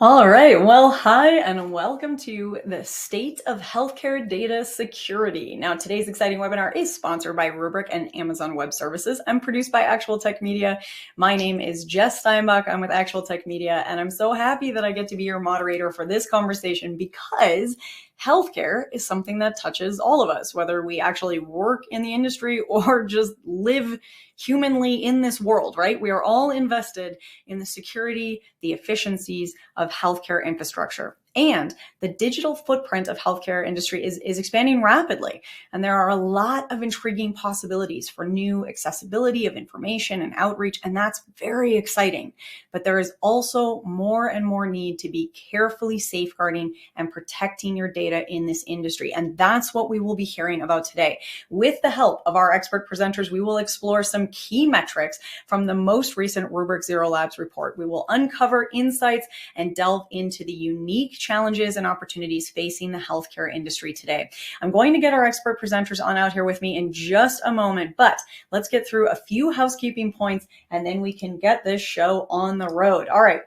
All right. Well, hi, and welcome to the State of Healthcare Data Security. Now, today's exciting webinar is sponsored by Rubrik and Amazon Web Services and produced by Actual Tech Media. My name is Jess Steinbach. I'm with Actual Tech Media, and I'm so happy that I get to be your moderator for this conversation because healthcare is something that touches all of us, whether we actually work in the industry or just live humanly in this world, right? We are all invested in the security, the efficiencies of healthcare infrastructure. And the digital footprint of healthcare industry is expanding rapidly. And there are a lot of intriguing possibilities for new accessibility of information and outreach. And that's very exciting. But there is also more and more need to be carefully safeguarding and protecting your data in this industry. And that's what we will be hearing about today. With the help of our expert presenters, we will explore some key metrics from the most recent Rubrik Zero Labs report. We will uncover insights and delve into the unique challenges and opportunities facing the healthcare industry today. I'm going to get our expert presenters on out here with me in just a moment, but let's get through a few housekeeping points and then we can get this show on the road. All right.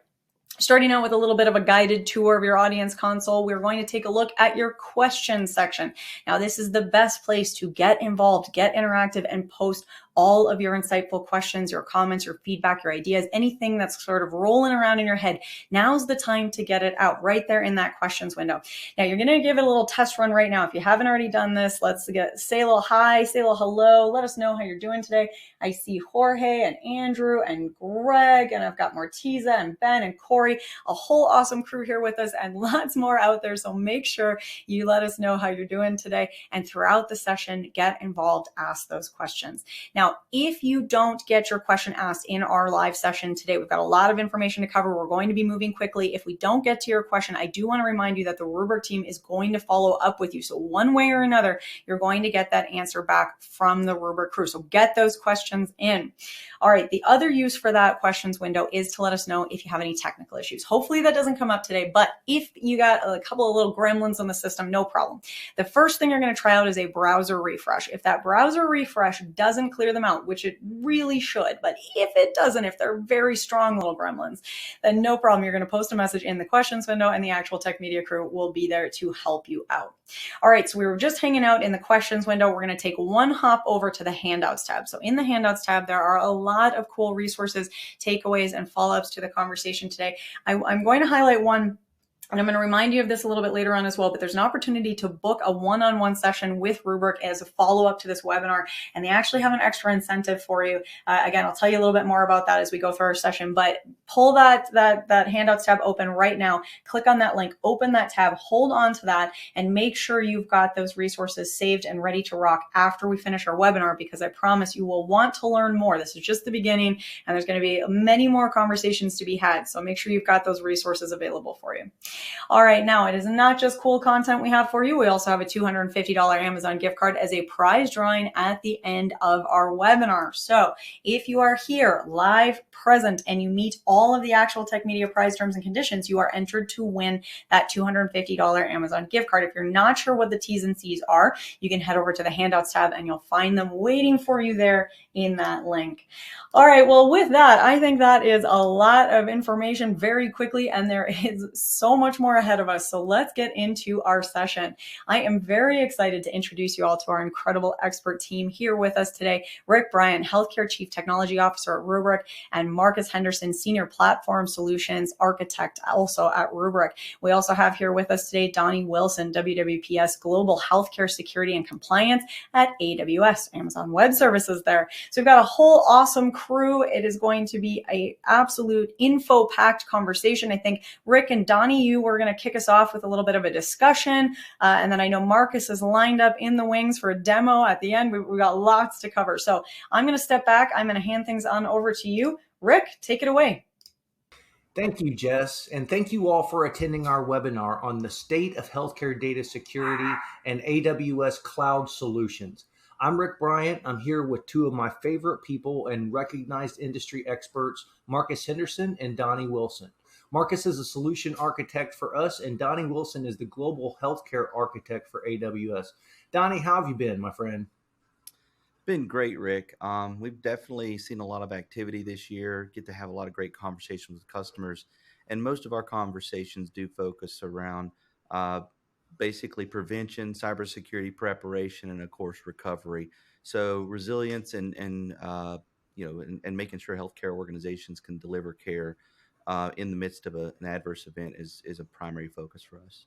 Starting out with a little bit of a guided tour of your audience console, we're going to take a look at your questions section. Now, this is the best place to get involved, get interactive, and post all of your insightful questions, your comments, your feedback, your ideas, anything that's sort of rolling around in your head. Now's the time to get it out right there in that questions window. Now, you're going to give it a little test run right now. If you haven't already done this, say a little hi, say a little hello. Let us know how you're doing today. I see Jorge and Andrew and Greg, and I've got Mortiza and Ben and Corey, a whole awesome crew here with us and lots more out there. So make sure you let us know how you're doing today. And throughout the session, get involved, ask those questions. Now, if you don't get your question asked in our live session today, we've got a lot of information to cover. We're going to be moving quickly. If we don't get to your question, I do want to remind you that the Rubrik team is going to follow up with you. So one way or another, you're going to get that answer back from the Rubrik crew. So get those questions in. All right. The other use for that questions window is to let us know if you have any technical issues. Hopefully that doesn't come up today, but if you got a couple of little gremlins on the system, no problem. The first thing you're going to try out is a browser refresh. If that browser refresh doesn't clear them out, which it really should, but if it doesn't, if they're very strong little gremlins, then no problem. You're going to post a message in the questions window and the Actual Tech Media crew will be there to help you out. All right, so we were just hanging out in the questions window. We're going to take one hop over to the handouts tab. So in the handouts tab, there are a lot of cool resources, takeaways, and follow-ups to the conversation today. I'm going to highlight one, and I'm going to remind you of this a little bit later on as well, but there's an opportunity to book a one-on-one session with Rubrik as a follow-up to this webinar, and they actually have an extra incentive for you. Again, I'll tell you a little bit more about that as we go through our session, but pull that handouts tab open right now, click on that link, open that tab, hold on to that, and make sure you've got those resources saved and ready to rock after we finish our webinar, because I promise you will want to learn more. This is just the beginning, and there's going to be many more conversations to be had, so make sure you've got those resources available for you. All right, now it is not just cool content we have for you. We also have a $250 Amazon gift card as a prize drawing at the end of our webinar. So if you are here live, present, and you meet all of the Actual Tech Media prize terms and conditions, you are entered to win that $250 Amazon gift card. If you're not sure what the T's and C's are, you can head over to the handouts tab and you'll find them waiting for you there in that link. All right, well, with that, I think that is a lot of information very quickly, and there is so much more ahead of us. So let's get into our session. I am very excited to introduce you all to our incredible expert team here with us today. Rick Bryant, Healthcare Chief Technology Officer at Rubrik, and Marcus Henderson, Senior Platform Solutions Architect also at Rubrik. We also have here with us today Donnie Wilson, WWPS Global Healthcare Security and Compliance at AWS, Amazon Web Services there. So we've got a whole awesome crew. It is going to be an absolute info-packed conversation. I think Rick and Donnie, you were going to kick us off with a little bit of a discussion. And then I know Marcus is lined up in the wings for a demo at the end. We've got lots to cover. So I'm going to step back. I'm going to hand things on over to you. Rick, take it away. Thank you, Jess, and thank you all for attending our webinar on the state of healthcare data security and AWS cloud solutions. I'm Rick Bryant. I'm here with two of my favorite people and recognized industry experts, Marcus Henderson and Donnie Wilson. Marcus is a solution architect for us, and Donnie Wilson is the global healthcare architect for AWS. Donnie, how have you been, my friend? Been great, Rick. We've definitely seen a lot of activity this year, get to have a lot of great conversations with customers. And most of our conversations do focus around basically prevention, cybersecurity preparation, and of course recovery. So resilience and making sure healthcare organizations can deliver care in the midst of an adverse event is a primary focus for us.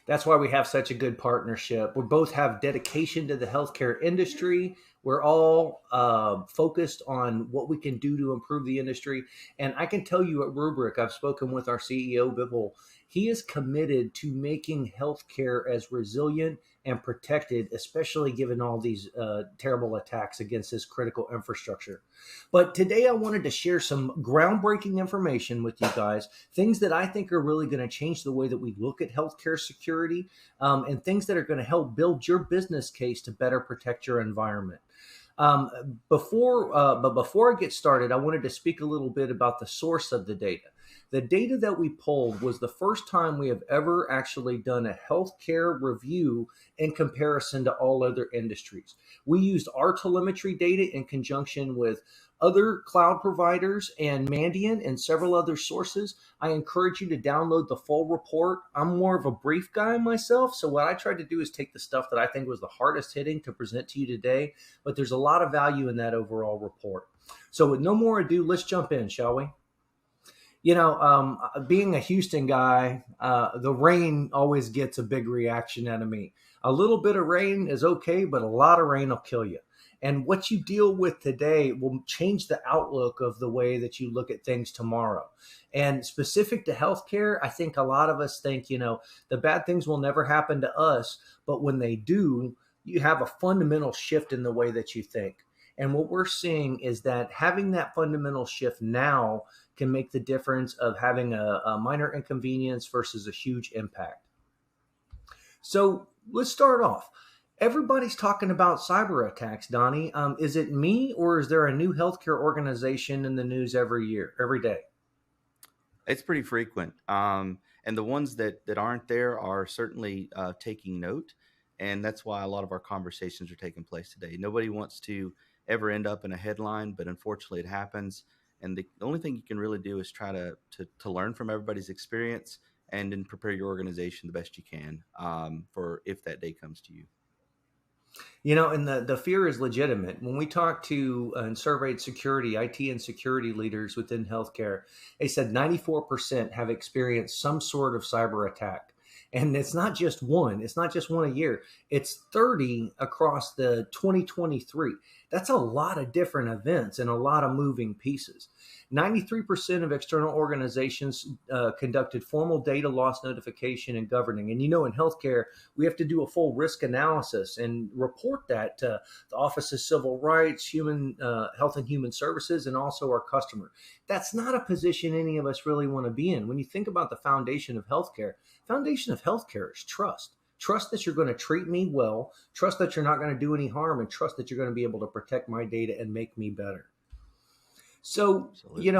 That's why we have such a good partnership. We both have dedication to the healthcare industry. We're all focused on what we can do to improve the industry. And I can tell you at Rubrik, I've spoken with our CEO, Bibble. He is committed to making healthcare as resilient and protected, especially given all these terrible attacks against this critical infrastructure. But today I wanted to share some groundbreaking information with you guys, things that I think are really going to change the way that we look at healthcare security, and things that are going to help build your business case to better protect your environment. Before I get started, I wanted to speak a little bit about the source of the data. The data that we pulled was the first time we have ever actually done a healthcare review in comparison to all other industries. We used our telemetry data in conjunction with other cloud providers and Mandiant and several other sources. I encourage you to download the full report. I'm more of a brief guy myself, so what I tried to do is take the stuff that I think was the hardest hitting to present to you today, but there's a lot of value in that overall report. So with no more ado, let's jump in, shall we? Being a Houston guy, the rain always gets a big reaction out of me. A little bit of rain is okay, but a lot of rain will kill you. And what you deal with today will change the outlook of the way that you look at things tomorrow. And specific to healthcare, I think a lot of us think, the bad things will never happen to us. But when they do, you have a fundamental shift in the way that you think. And what we're seeing is that having that fundamental shift now can make the difference of having a minor inconvenience versus a huge impact. So let's start off. Everybody's talking about cyber attacks, Donnie. Is it me, or is there a new healthcare organization in the news every day? It's pretty frequent. And the ones that aren't there are certainly taking note. And that's why a lot of our conversations are taking place today. Nobody wants to ever end up in a headline, but unfortunately it happens. And the only thing you can really do is try to learn from everybody's experience and then prepare your organization the best you can for if that day comes to you. And the fear is legitimate. When we talked to and surveyed IT and security leaders within healthcare, they said 94% have experienced some sort of cyber attack. And it's not just one a year. It's 30 across the 2023. That's a lot of different events and a lot of moving pieces. 93% of external organizations conducted formal data loss notification and governing. And in healthcare, we have to do a full risk analysis and report that to the Office of Civil Rights, Human Health and Human Services, and also our customer. That's not a position any of us really want to be in. When you think about the foundation of healthcare is trust. Trust that you're going to treat me well, trust that you're not going to do any harm, and trust that you're going to be able to protect my data and make me better. So, Absolutely.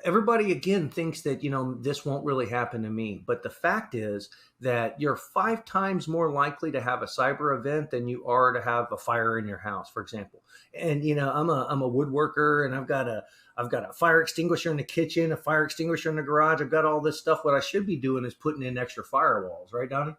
Everybody again thinks that, this won't really happen to me. But the fact is that you're 5 times more likely to have a cyber event than you are to have a fire in your house, for example. And, I'm a woodworker, and I've got a fire extinguisher in the kitchen, a fire extinguisher in the garage. I've got all this stuff. What I should be doing is putting in extra firewalls, right, Donnie?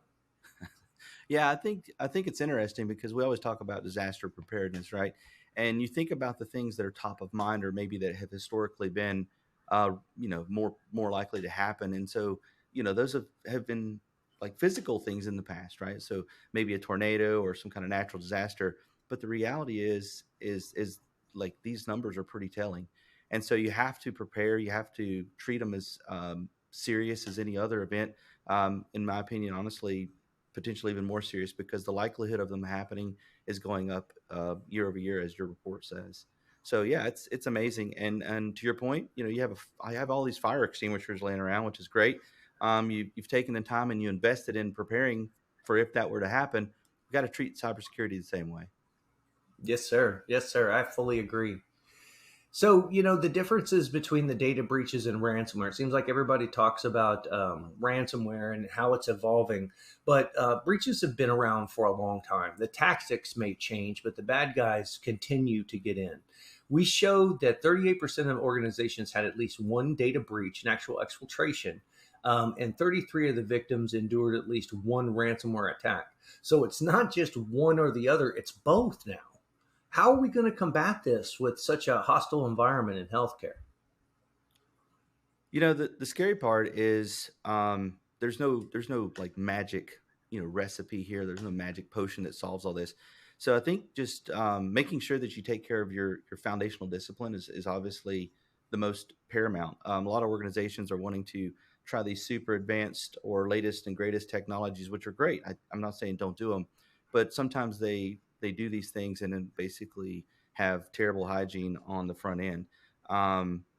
Yeah, I think it's interesting because we always talk about disaster preparedness, right? And you think about the things that are top of mind, or maybe that have historically been, more likely to happen. And so, those have been like physical things in the past, right? So maybe a tornado or some kind of natural disaster. But the reality is like these numbers are pretty telling. And so you have to prepare. You have to treat them as serious as any other event. In my opinion, honestly, potentially even more serious because the likelihood of them happening is going up year over year, as your report says. So yeah, it's amazing. And to your point, I have all these fire extinguishers laying around, which is great. You've taken the time and you invested in preparing for if that were to happen. We got to treat cybersecurity the same way. Yes, sir. Yes, sir. I fully agree. So, the differences between the data breaches and ransomware, it seems like everybody talks about ransomware and how it's evolving, but breaches have been around for a long time. The tactics may change, but the bad guys continue to get in. We showed that 38% of organizations had at least one data breach, an actual exfiltration, and 33 of the victims endured at least one ransomware attack. So it's not just one or the other, it's both now. How are we going to combat this with such a hostile environment in healthcare? The scary part is there's no like magic recipe here. There's no magic potion that solves all this. So I think just making sure that you take care of your foundational discipline is obviously the most paramount. A lot of organizations are wanting to try these super advanced or latest and greatest technologies, which are great. I'm not saying don't do them, but sometimes they do these things and then basically have terrible hygiene on the front end.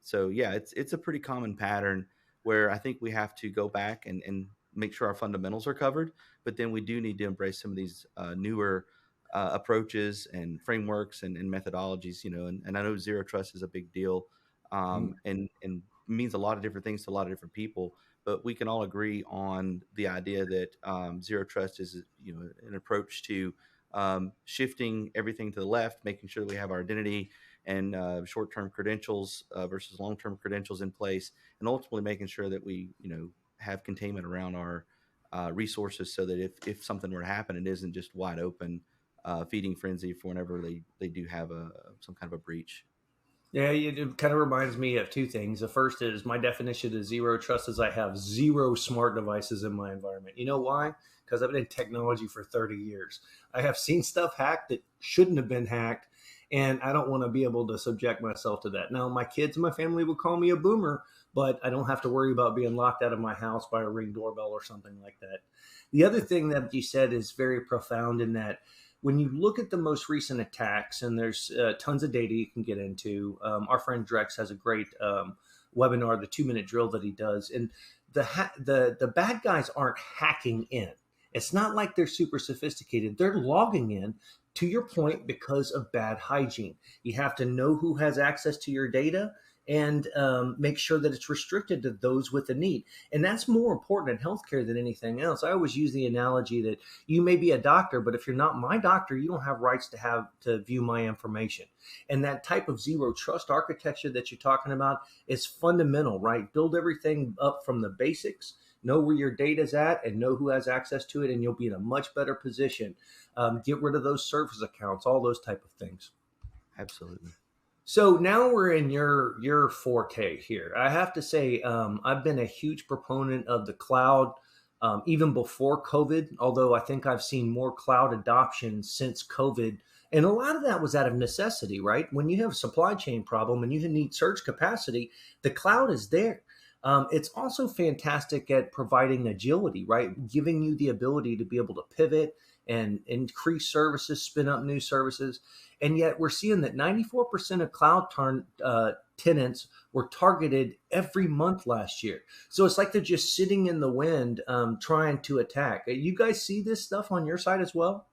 So yeah, it's a pretty common pattern where I think we have to go back and make sure our fundamentals are covered, but then we do need to embrace some of these newer approaches and frameworks and methodologies. And I know zero trust is a big deal, Mm. and means a lot of different things to a lot of different people. But we can all agree on the idea that zero trust is an approach to shifting everything to the left, making sure that we have our identity and short-term credentials versus long-term credentials in place, and ultimately making sure that we, have containment around our resources, so that if something were to happen, it isn't just wide open feeding frenzy for whenever they do have some kind of a breach. Yeah, it kind of reminds me of two things. The first is my definition of zero trust is I have zero smart devices in my environment. You know why? Because I've been in technology for 30 years. I have seen stuff hacked that shouldn't have been hacked, and I don't want to be able to subject myself to that. Now, my kids and my family would call me a boomer, but I don't have to worry about being locked out of my house by a Ring doorbell or something like that. The other thing that you said is very profound in that when you look at the most recent attacks, and there's tons of data you can get into, our friend Drex has a great webinar, the 2 minute drill that he does, and the bad guys aren't hacking in. It's not like they're super sophisticated. They're logging in. To your point, because of bad hygiene, you have to know who has access to your data and make sure that it's restricted to those with a need. And that's more important in healthcare than anything else. I always use the analogy that you may be a doctor, but if you're not my doctor, you don't have rights to view my information. And that type of zero trust architecture that you're talking about is fundamental, right? Build everything up from the basics, know where your data's at, and know who has access to it, and you'll be in a much better position. Get rid of those service accounts, all those type of things. Absolutely. So now we're in your forte here. I have to say, I've been a huge proponent of the cloud, even before COVID. Although I think I've seen more cloud adoption since COVID, and a lot of that was out of necessity, right? When you have a supply chain problem and you need surge capacity, the cloud is there. It's also fantastic at providing agility, right? Giving you the ability to be able to pivot and increase services, spin up new services. And yet we're seeing that 94% of tenants were targeted every month last year. So it's like they're just sitting in the wind, trying to attack. You guys see this stuff on your side as well?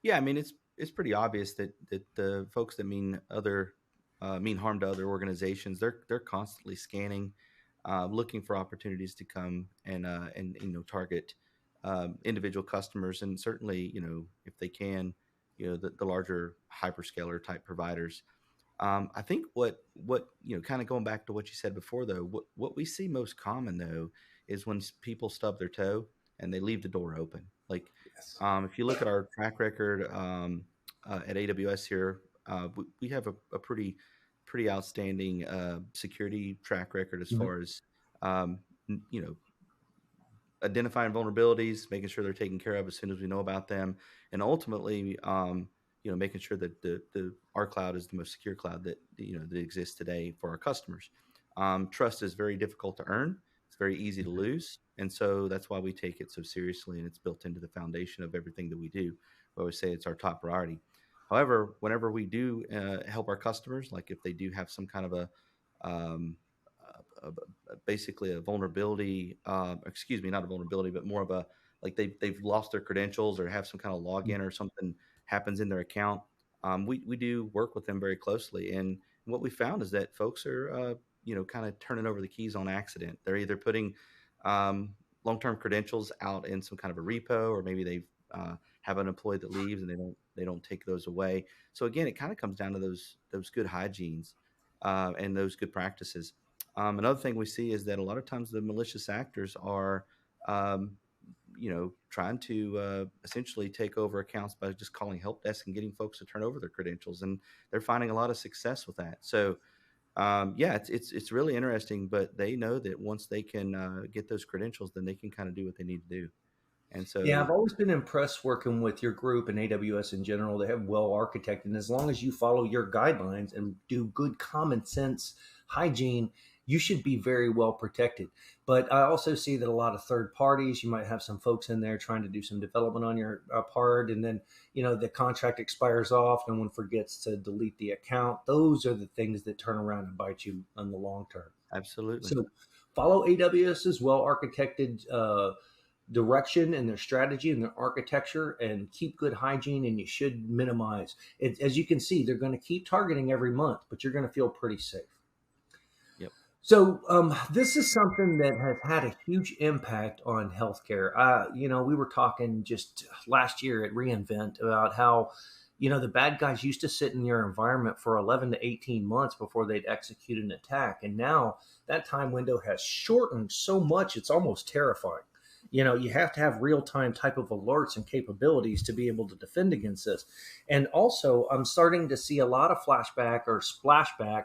Yeah, I mean it's pretty obvious that the folks that mean harm to other organizations, they're constantly scanning, looking for opportunities to come and target individual customers, and certainly if they can, the larger hyperscaler type providers. I think what kind of going back to what you said before, though, what we see most common though is when people stub their toe and they leave the door open. Like, Yes. if you look at our track record at AWS here, we have a pretty outstanding security track record as Mhm. far as um, n- you know identifying vulnerabilities, making sure they're taken care of as soon as we know about them, and ultimately, making sure that the our cloud is the most secure cloud that exists today for our customers. Trust is very difficult to earn. It's very easy to lose, and so that's why we take it so seriously, and it's built into the foundation of everything that we do. We always say it's our top priority. However, whenever we do help our customers, like if they do have some kind of um, basically a vulnerability, excuse me, not a vulnerability, but more of a, like they've lost their credentials or have some kind of login or something happens in their account. We do work with them very closely, and what we found is that folks are, kind of turning over the keys on accident. They're either putting long-term credentials out in some kind of a repo, or maybe they have an employee that leaves and they don't take those away. So again, it kind of comes down to those good hygienes and those good practices. Another thing we see is that a lot of times the malicious actors are, um, trying to essentially take over accounts by just calling help desk and getting folks to turn over their credentials, and they're finding a lot of success with that. So yeah, it's really interesting, but they know that once they can get those credentials, then they can kind of do what they need to do. And Yeah, so I've always been impressed working with your group and AWS in general. They have well architected, and as long as you follow your guidelines and do good common sense hygiene, you should be very well protected. But I also see that a lot of third parties, you might have some folks in there trying to do some development on your part, and then the contract expires off. No one forgets to delete the account. Those are the things that turn around and bite you in the long term. absolutely. So follow AWS's well architected direction and their strategy and their architecture, and keep good hygiene, and you should minimize it. As you can see, they're going to keep targeting every month, but you're going to feel pretty safe. Yep. So this is something that has had a huge impact on healthcare. We were talking just last year at reInvent about how the bad guys used to sit in your environment for 11 to 18 months before they'd execute an attack, and now that time window has shortened so much it's almost terrifying. You have to have real-time type of alerts and capabilities to be able to defend against this. And also, I'm starting to see a lot of flashback or splashback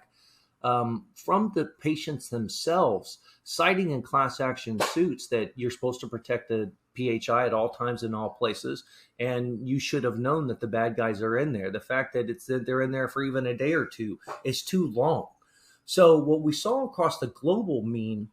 from the patients themselves, citing in class action suits that you're supposed to protect the PHI at all times in all places, and you should have known that the bad guys are in there. The fact that they're in there for even a day or two is too long. So what we saw across the global mean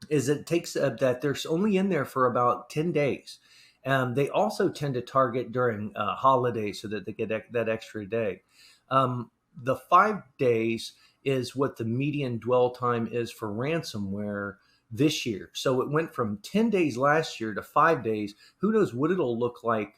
is it takes that they're only in there for about 10 days. They also tend to target during holidays so that they get that extra day. The 5 days is what the median dwell time is for ransomware this year. So it went from 10 days last year to 5 days. Who knows what it'll look like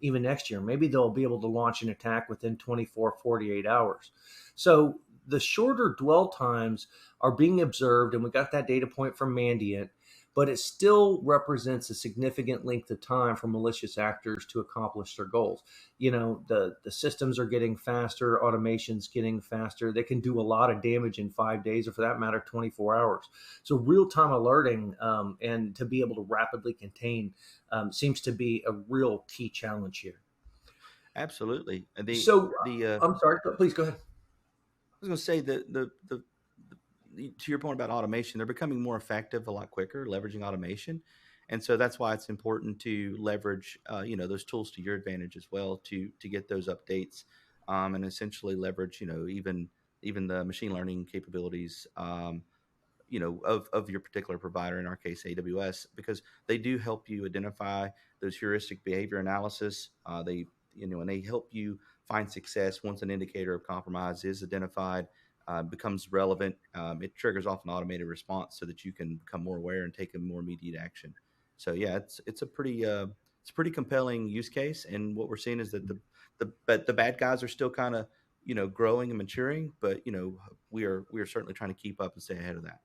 even next year. Maybe they'll be able to launch an attack within 24, 48 hours. So the shorter dwell times are being observed, and we got that data point from Mandiant, but it still represents a significant length of time for malicious actors to accomplish their goals. The systems are getting faster, automation's getting faster. They can do a lot of damage in 5 days, or for that matter, 24 hours. So real-time alerting and to be able to rapidly contain seems to be a real key challenge here. Absolutely. And I'm sorry, please go ahead. I was going to say that to your point about automation, they're becoming more effective a lot quicker, leveraging automation. And so that's why it's important to leverage, those tools to your advantage as well to get those updates, and essentially leverage, even the machine learning capabilities, of your particular provider, in our case, AWS, because they do help you identify those heuristic behavior analysis. And they help you find success once an indicator of compromise is identified, becomes relevant. It triggers off an automated response so that you can become more aware and take a more immediate action. So yeah, it's a pretty compelling use case. And what we're seeing is that the bad guys are still kind of growing and maturing, but we are certainly trying to keep up and stay ahead of that.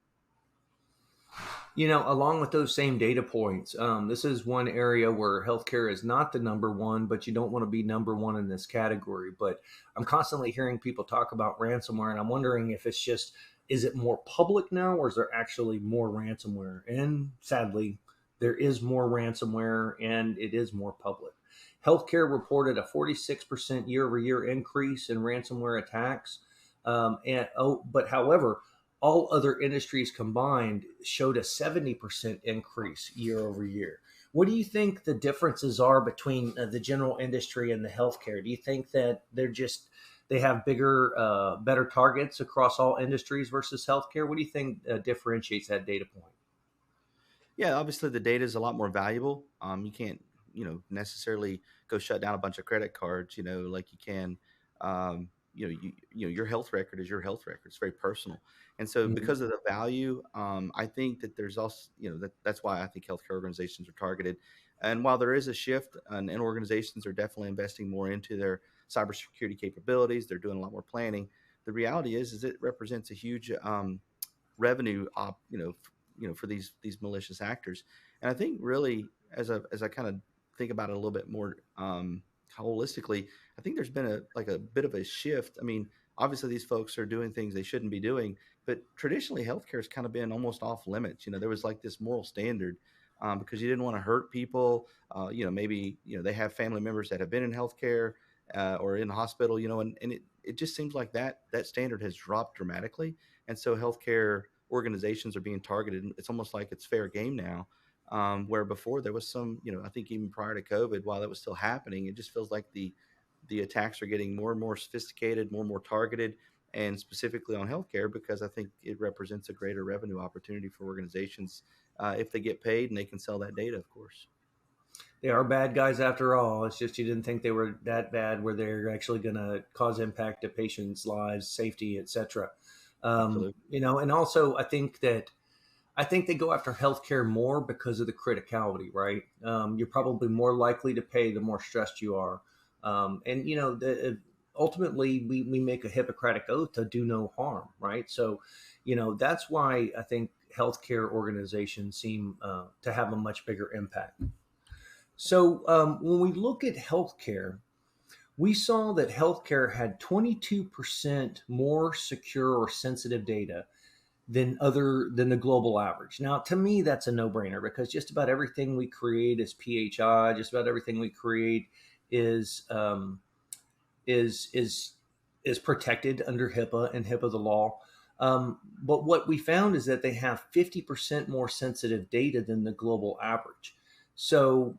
Along with those same data points, this is one area where healthcare is not the number one, but you don't want to be number one in this category. But I'm constantly hearing people talk about ransomware, and I'm wondering if it's just, is it more public now, or is there actually more ransomware? And sadly, there is more ransomware, and it is more public. Healthcare reported a 46% year-over-year increase in ransomware attacks. But however, all other industries combined showed a 70% increase year over year. What do you think the differences are between the general industry and the healthcare? Do you think that they have bigger, better targets across all industries versus healthcare? What do you think differentiates that data point? Yeah, obviously the data is a lot more valuable. You can't, necessarily go shut down a bunch of credit cards, like you can. Your health record is your health record. It's very personal, and so because of the value, I think that there's also, that's why I think healthcare organizations are targeted. And while there is a shift, and organizations are definitely investing more into their cybersecurity capabilities, they're doing a lot more planning. the reality is it represents a huge revenue for these malicious actors. And I think really, as I kind of think about it a little bit more holistically, I think there's been a bit of a shift. I mean, obviously these folks are doing things they shouldn't be doing, but traditionally healthcare has kind of been almost off limits. There was like this moral standard because you didn't want to hurt people. Maybe they have family members that have been in healthcare or in the hospital. And it just seems like that standard has dropped dramatically, and so healthcare organizations are being targeted. It's almost like it's fair game now. Where before there was some, I think even prior to COVID, while that was still happening, it just feels like the attacks are getting more and more sophisticated, more and more targeted, and specifically on healthcare, because I think it represents a greater revenue opportunity for organizations if they get paid and they can sell that data, of course. They are bad guys after all. It's just you didn't think they were that bad where they're actually going to cause impact to patients' lives, safety, etc. And also I think they go after healthcare more because of the criticality, right? You're probably more likely to pay the more stressed you are. Ultimately, we make a Hippocratic oath to do no harm, right? So, that's why I think healthcare organizations seem to have a much bigger impact. So when we look at healthcare, we saw that healthcare had 22% more secure or sensitive data than the global average. Now, to me, that's a no-brainer because just about everything we create is PHI. Just about everything we create is protected under HIPAA and HIPAA the law. But what we found is that they have 50% more sensitive data than the global average. So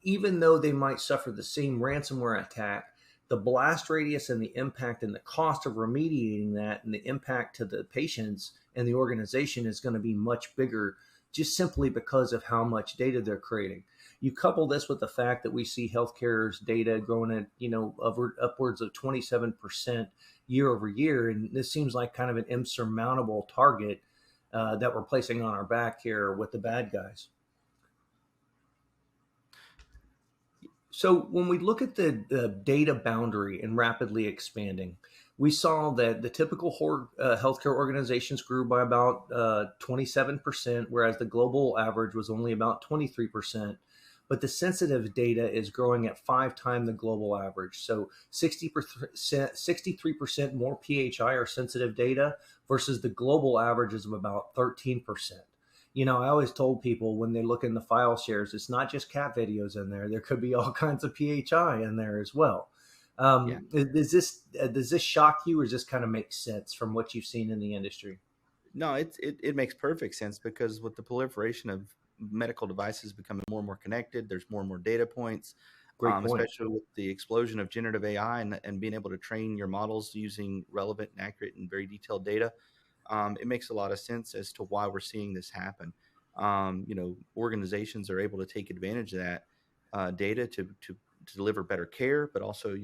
even though they might suffer the same ransomware attack, the blast radius and the impact and the cost of remediating that and the impact to the patients and the organization is going to be much bigger just simply because of how much data they're creating. You couple this with the fact that we see healthcare's data growing at, upwards of 27% year over year. And this seems like kind of an insurmountable target that we're placing on our back here with the bad guys. So when we look at the data boundary and rapidly expanding, we saw that the typical healthcare organizations grew by about 27%, whereas the global average was only about 23%. But the sensitive data is growing at 5 times the global average. So 63% more PHI or sensitive data versus the global averages of about 13%. I always told people when they look in the file shares, it's not just cat videos in there. There could be all kinds of PHI in there as well. Does this shock you, or does this kind of make sense from what you've seen in the industry? No, it makes perfect sense because with the proliferation of medical devices becoming more and more connected, there's more and more data points. Great point. Especially with the explosion of generative AI and being able to train your models using relevant and accurate and very detailed data. It makes a lot of sense as to why we're seeing this happen. Organizations are able to take advantage of that data to deliver better care, but also,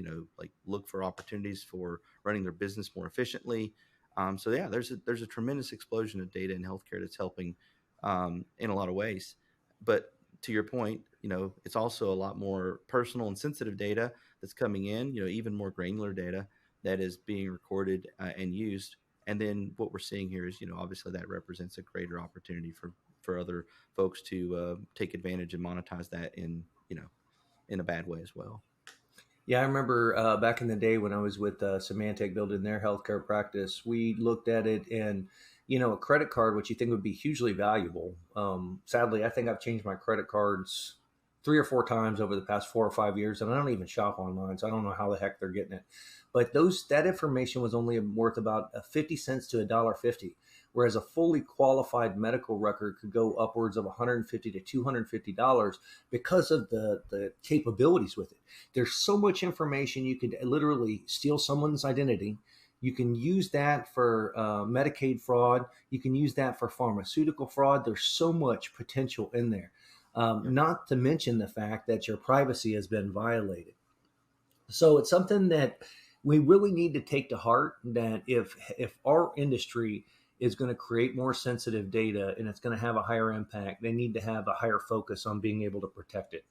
look for opportunities for running their business more efficiently. There's a tremendous explosion of data in healthcare that's helping in a lot of ways. But to your point, it's also a lot more personal and sensitive data that's coming in, even more granular data that is being recorded and used. And then what we're seeing here is, obviously that represents a greater opportunity for other folks to take advantage and monetize that in a bad way as well. Yeah, I remember back in the day when I was with Symantec building their healthcare practice, we looked at it and, a credit card, which you think would be hugely valuable. Sadly, I think I've changed my credit cards 3 or 4 times over the past 4 or 5 years, and I don't even shop online, so I don't know how the heck they're getting it. But that information was only worth about 50 cents to $1.50, whereas a fully qualified medical record could go upwards of $150 to $250 because of the capabilities with it. There's so much information. You could literally steal someone's identity. You can use that for Medicaid fraud. You can use that for pharmaceutical fraud. There's so much potential in there. Not to mention the fact that your privacy has been violated. So it's something that we really need to take to heart, that if our industry is going to create more sensitive data and it's going to have a higher impact, they need to have a higher focus on being able to protect it.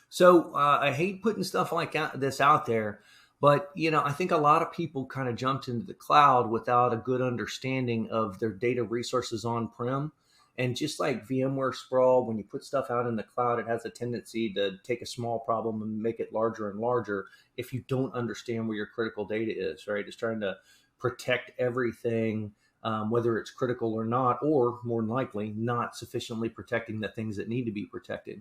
So I hate putting stuff like this out there, But, I think a lot of people kind of jumped into the cloud without a good understanding of their data resources on-prem. And just like VMware sprawl, when you put stuff out in the cloud, it has a tendency to take a small problem and make it larger and larger if you don't understand where your critical data is, right? It's trying to protect everything, whether it's critical or not, or more than likely, not sufficiently protecting the things that need to be protected.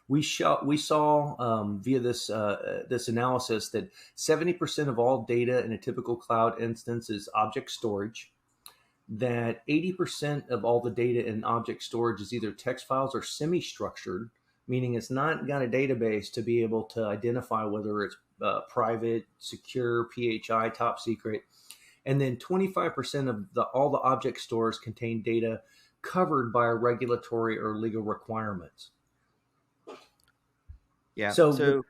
We saw via this analysis that 70% of all data in a typical cloud instance is object storage. That 80% of all the data in object storage is either text files or semi-structured, meaning it's not got a database to be able to identify whether it's private, secure, PHI, top secret. And then 25% of all the object stores contain data covered by regulatory or legal requirements. Yeah. So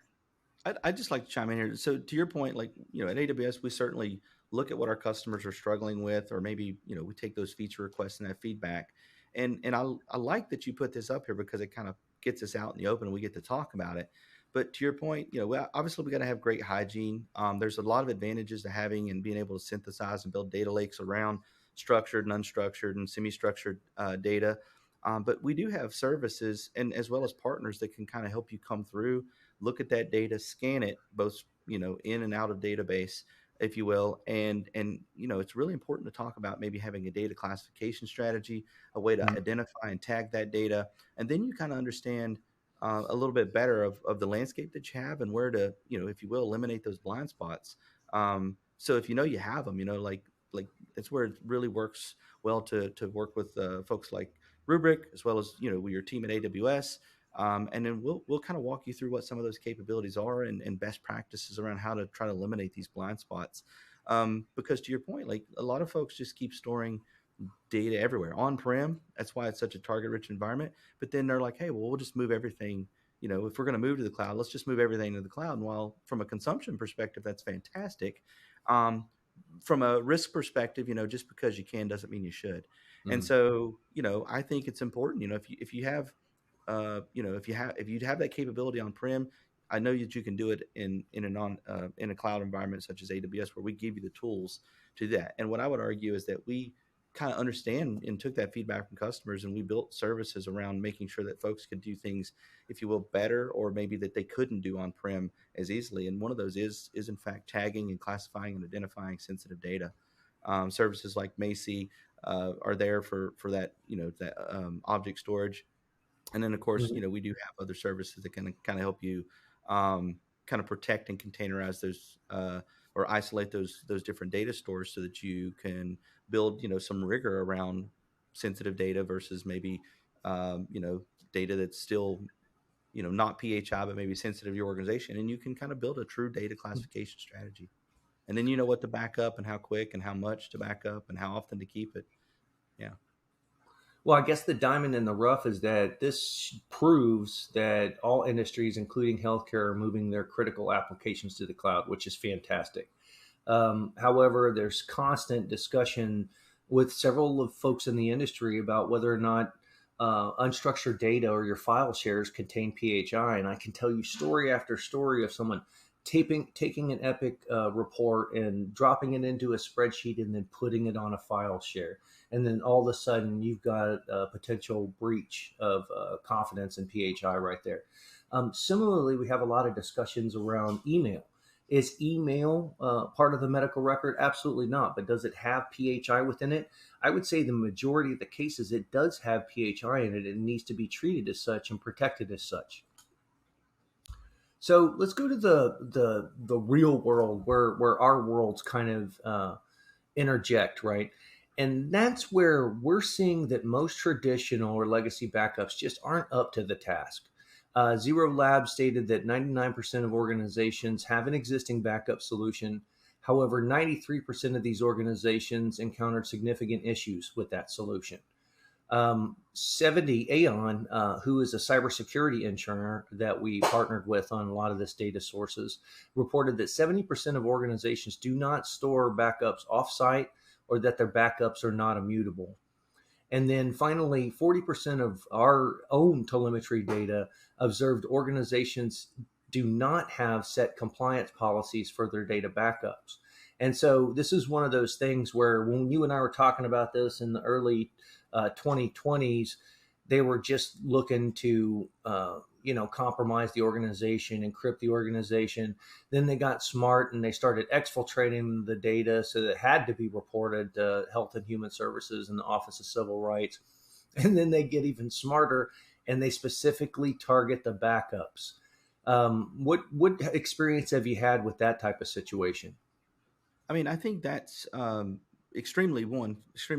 I'd just like to chime in here. So to your point, like, at AWS, we certainly look at what our customers are struggling with, or maybe, we take those feature requests and that feedback. And I like that you put this up here because it kind of gets us out in the open and we get to talk about it. But to your point, obviously we got to have great hygiene. There's a lot of advantages to having and being able to synthesize and build data lakes around structured and unstructured and semi-structured data. But we do have services and as well as partners that can kind of help you come through, look at that data, scan it, both in and out of database, if you will, and it's really important to talk about maybe having a data classification strategy, a way to identify and tag that data, and then you kind of understand a little bit better of the landscape that you have and where to, if you will, eliminate those blind spots. So if you have them, like that's where it really works well to work with folks like Rubrik, as well as with your team at AWS, and then we'll kind of walk you through what some of those capabilities are and best practices around how to try to eliminate these blind spots. Because to your point, like a lot of folks just keep storing data everywhere on-prem. That's why it's such a target-rich environment. But then they're like, hey, well, we'll just move everything. If we're going to move to the cloud, let's just move everything to the cloud. And while from a consumption perspective, that's fantastic. From a risk perspective, just because you can doesn't mean you should. And so, I think it's important, if you have if you have that capability on prem, I know that you can do it in a cloud environment such as AWS, where we give you the tools to do that. And what I would argue is that we kind of understand and took that feedback from customers, and we built services around making sure that folks could do things, if you will, better, or maybe that they couldn't do on prem as easily. And one of those is in fact tagging and classifying and identifying sensitive data. Services like Macy are there for that that object storage. And then, of course, we do have other services that can kind of help you kind of protect and containerize those or isolate those different data stores so that you can build, some rigor around sensitive data versus maybe, data that's still, not PHI, but maybe sensitive to your organization. And you can kind of build a true data classification strategy. And then you know what to back up and how quick and how much to back up and how often to keep it. Yeah. Well, I guess the diamond in the rough is that this proves that all industries, including healthcare, are moving their critical applications to the cloud, which is fantastic. However, there's constant discussion with several of folks in the industry about whether or not unstructured data or your file shares contain PHI. And I can tell you story after story of someone taking an Epic report and dropping it into a spreadsheet and then putting it on a file share. And then all of a sudden you've got a potential breach of confidence in PHI right there. Similarly, we have a lot of discussions around email. Is email part of the medical record? Absolutely not. But does it have PHI within it? I would say the majority of the cases it does have PHI in it and needs to be treated as such and protected as such. So let's go to the real world where our worlds kind of interject, right? And that's where we're seeing that most traditional or legacy backups just aren't up to the task. Zero Labs stated that 99% of organizations have an existing backup solution. However, 93% of these organizations encountered significant issues with that solution. 70 Aon, who is a cybersecurity insurer that we partnered with on a lot of this data sources, reported that 70% of organizations do not store backups offsite or that their backups are not immutable. And then finally, 40% of our own telemetry data observed organizations do not have set compliance policies for their data backups. And so this is one of those things where when you and I were talking about this in the early 2020s, they were just looking to, compromise the organization, encrypt the organization. Then they got smart and they started exfiltrating the data so that it had to be reported to Health and Human Services and the Office of Civil Rights. And then they get even smarter and they specifically target the backups. What experience have you had with that type of situation? I mean, I think that's extremely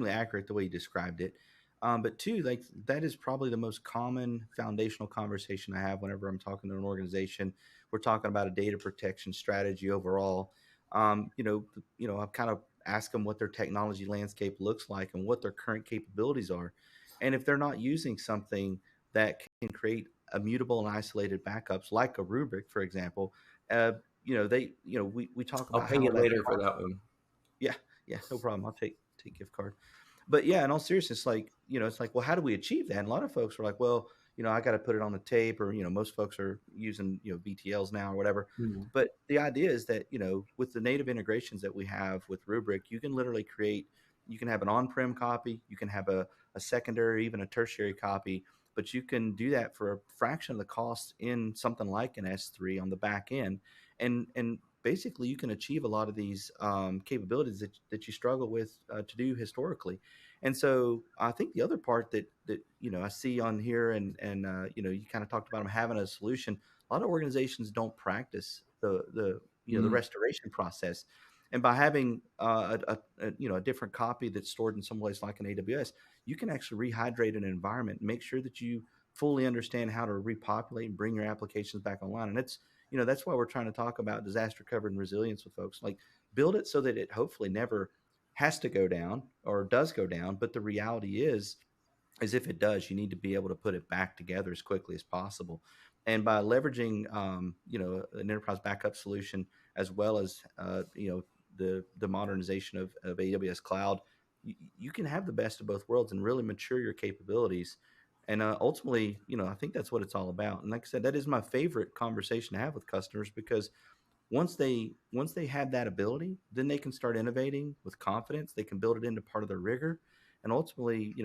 accurate the way you described it. But two, like that is probably the most common foundational conversation I have whenever I'm talking to an organization. We're talking about a data protection strategy overall. I kind of ask them what their technology landscape looks like and what their current capabilities are, and if they're not using something that can create immutable and isolated backups, like a Rubrik, for example, we talk I'll about pay how you that later for that one. yeah, yeah, no problem. I'll take gift card. But yeah, in all seriousness, like, it's like, well, how do we achieve that? And a lot of folks are like, well, I got to put it on the tape, or, most folks are using, VTLs now or whatever. Mhm. But the idea is that, with the native integrations that we have with Rubrik, you can literally you can have an on-prem copy, you can have a secondary, even a tertiary copy, but you can do that for a fraction of the cost in something like an S3 on the back end. And basically you can achieve a lot of these capabilities that you struggle with to do historically. And so I think the other part that I see on here, and you kind of talked about them having a solution. A lot of organizations don't practice the Mm. restoration process, and by having a different copy that's stored in some place like an AWS, you can actually rehydrate an environment, make sure that you fully understand how to repopulate and bring your applications back online. And that's why we're trying to talk about disaster covered and resilience with folks. Like, build it so that it hopefully never has to go down or does go down. But the reality is if it does, you need to be able to put it back together as quickly as possible. And by leveraging, an enterprise backup solution, as well as, the modernization of AWS cloud, you can have the best of both worlds and really mature your capabilities. And ultimately, I think that's what it's all about. And like I said, that is my favorite conversation to have with customers, because once they have that ability, then they can start innovating with confidence. They can build it into part of their rigor, and ultimately,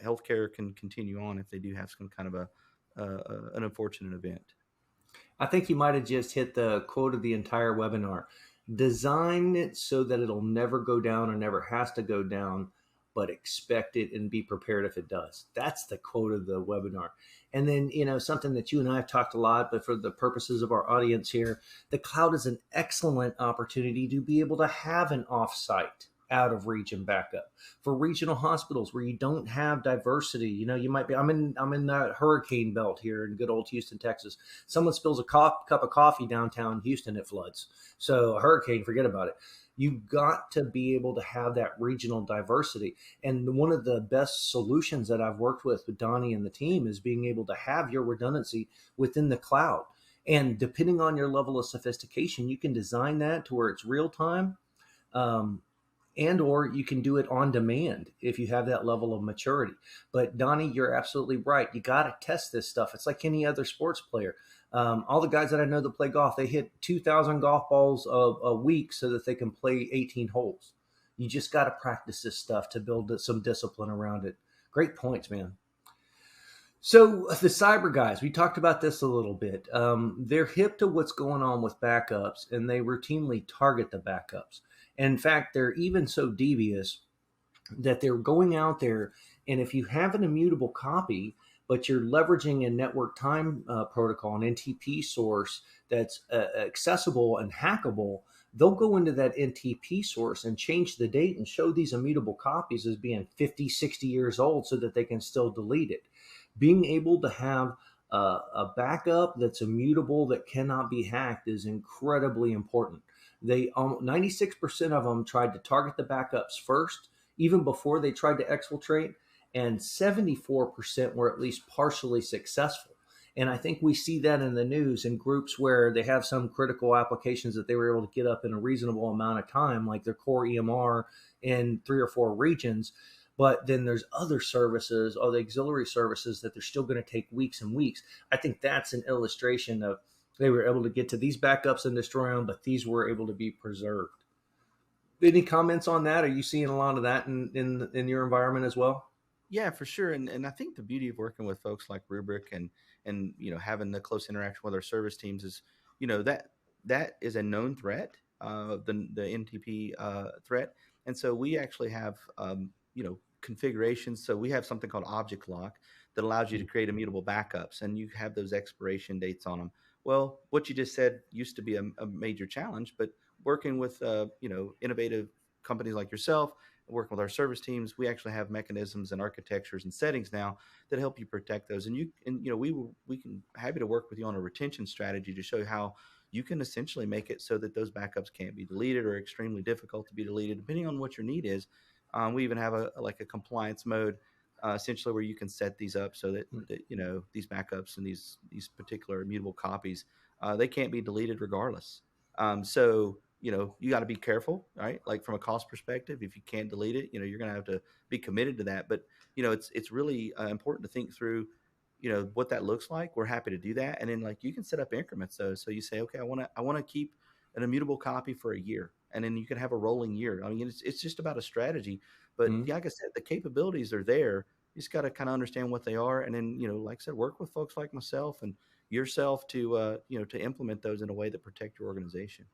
healthcare can continue on if they do have some kind of an unfortunate event. I think you might have just hit the quote of the entire webinar. Design it so that it'll never go down or never has to go down, but expect it and be prepared if it does. That's the quote of the webinar. And then, something that you and I have talked a lot, but for the purposes of our audience here, the cloud is an excellent opportunity to be able to have an offsite out of region backup for regional hospitals where you don't have diversity. You might be, I'm in that hurricane belt here in good old Houston, Texas. Someone spills a cup of coffee downtown Houston, it floods. So a hurricane, forget about it. You've got to be able to have that regional diversity. And one of the best solutions that I've worked with Donnie and the team is being able to have your redundancy within the cloud. And depending on your level of sophistication, you can design that to where it's real time. And or you can do it on demand if you have that level of maturity. But Donnie, you're absolutely right. You got to test this stuff. It's like any other sports player. All the guys that I know that play golf, they hit 2,000 golf balls a week so that they can play 18 holes. You just got to practice this stuff to build some discipline around it. Great points, man. So the cyber guys, we talked about this a little bit. They're hip to what's going on with backups, and they routinely target the backups. And in fact, they're even so devious that they're going out there, and if you have an immutable copy, but you're leveraging a network time protocol, an NTP source that's accessible and hackable, they'll go into that NTP source and change the date and show these immutable copies as being 50, 60 years old so that they can still delete it. Being able to have a backup that's immutable, that cannot be hacked, is incredibly important. 96% of them tried to target the backups first, even before they tried to exfiltrate, and 74% were at least partially successful. And I think we see that in the news in groups where they have some critical applications that they were able to get up in a reasonable amount of time, like their core EMR in 3 or 4 regions. But then there's other services or the auxiliary services that they're still going to take weeks and weeks. I think that's an illustration of They were able to get to these backups and destroy them, but these were able to be preserved. Any comments on that? Are you seeing a lot of that in your environment as well? Yeah, for sure. And I think the beauty of working with folks like Rubrik and having the close interaction with our service teams is, that is a known threat, the NTP threat. And so we actually have configurations. So we have something called object lock that allows you to create immutable backups, and you have those expiration dates on them. Well, what you just said used to be a major challenge, but working with innovative companies like yourself, working with our service teams, we actually have mechanisms and architectures and settings now that help you protect those. And we can happy to work with you on a retention strategy to show you how you can essentially make it so that those backups can't be deleted or extremely difficult to be deleted, depending on what your need is. We even have a compliance mode, essentially, where you can set these up so that these backups and these particular immutable copies, they can't be deleted regardless. So you got to be careful, right? Like from a cost perspective, if you can't delete it, you're going to have to be committed to that. But it's really important to think through, what that looks like. We're happy to do that, and then like you can set up increments. So you say, okay, I want to keep an immutable copy for a year, and then you can have a rolling year. I mean, it's just about a strategy. But Mm-hmm. yeah, like I said, the capabilities are there. You just got to kind of understand what they are, and then like I said, work with folks like myself and yourself to to implement those in a way that protect your organization.